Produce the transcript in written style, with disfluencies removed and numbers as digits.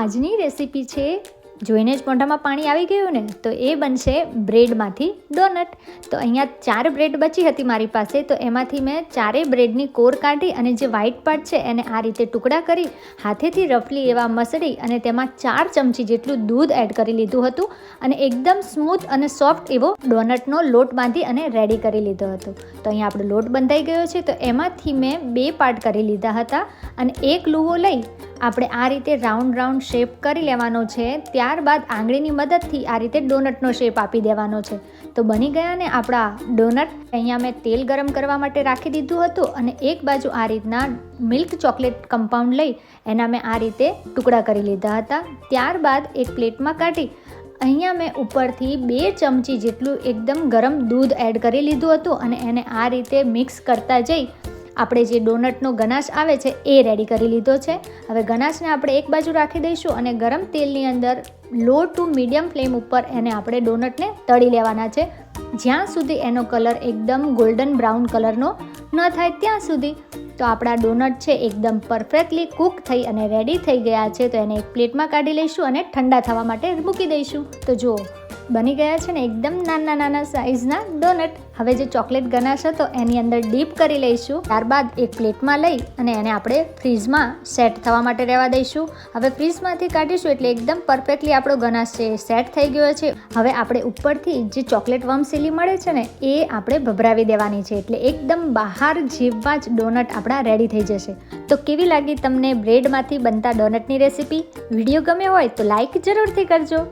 આજની રેસીપી છે, જોઈને જ મોઢામાં પાણી આવી ગયું ને, તો એ બનશે બ્રેડમાંથી ડોનટ. તો અહીંયા 4 બ્રેડ બચી હતી મારી પાસે, તો એમાંથી મેં 4 બ્રેડની કોર કાઢી અને જે વ્હાઈટ પાર્ટ છે એને આ રીતે ટુકડા કરી હાથેથી રફલી એવા મસળી અને તેમાં 4 ચમચી જેટલું દૂધ એડ કરી લીધું હતું અને એકદમ સ્મૂથ અને સોફ્ટ એવો ડોનટનો લોટ બાંધી અને રેડી કરી લીધો હતો. તો અહીંયા આપણો લોટ બંધાઈ ગયો છે. તો એમાંથી મેં 2 પાર્ટ કરી લીધા હતા અને એક લુવો લઈ આપણે આ રીતે રાઉન્ડ શેપ કરી લેવાનો છે. ત્યારબાદ આંગળીની મદદથી આ રીતે ડોનટનો શેપ આપી દેવાનો છે. તો બની ગયા ને આપણા ડોનટ. અહીંયા મેં તેલ ગરમ કરવા માટે રાખી દીધું હતું અને એક બાજુ આ રીતના મિલ્ક ચોકલેટ કમ્પાઉન્ડ લઈ એના મેં આ રીતે ટુકડા કરી લીધા હતા. ત્યારબાદ એક પ્લેટમાં કાઢી અહીંયા મેં ઉપરથી 2 ચમચી જેટલું એકદમ ગરમ દૂધ એડ કરી લીધું હતું અને એને આ રીતે મિક્સ કરતા જઈ આપણે જે ડોનટનો ગનાશ આવે છે એ રેડી કરી લીધો છે. હવે ગનાશને આપણે એક બાજુ રાખી દઈશું અને ગરમ તેલની અંદર લો ટુ મીડિયમ ફ્લેમ ઉપર એને આપણે ડોનટને તળી લેવાના છે, જ્યાં સુધી એનો કલર એકદમ ગોલ્ડન બ્રાઉન કલરનો ન થાય ત્યાં સુધી. તો આપણા ડોનટ છે એકદમ પરફેક્ટલી કૂક થઈ અને રેડી થઈ ગયા છે. તો એને એક પ્લેટમાં કાઢી લઈશું અને ઠંડા થવા માટે મૂકી દઈશું. તો જુઓ બની ગયા છે ને એકદમ નાના સાઇઝના ડોનટ. હવે જે ચોકલેટ ગનાશ હતો એની અંદર ડીપ કરી લઈશું. ત્યારબાદ એક પ્લેટમાં લઈ અને એને આપણે ફ્રીઝમાં સેટ થવા માટે રહેવા દઈશું. હવે ફ્રીઝમાંથી કાઢીશું એટલે એકદમ પરફેક્ટલી આપણો ગનાશ છે સેટ થઈ ગયો છે. હવે આપણે ઉપરથી જે ચોકલેટ વર્મસીલી મળે છે ને એ આપણે ભભરાવી દેવાની છે, એટલે એકદમ બહાર જેવા જ ડોનટ આપણા રેડી થઈ જશે. તો કેવી લાગી તમને બ્રેડમાંથી બનતા ડોનટની રેસીપી? વિડીયો ગમ્યો હોય તો લાઈક જરૂરથી કરજો.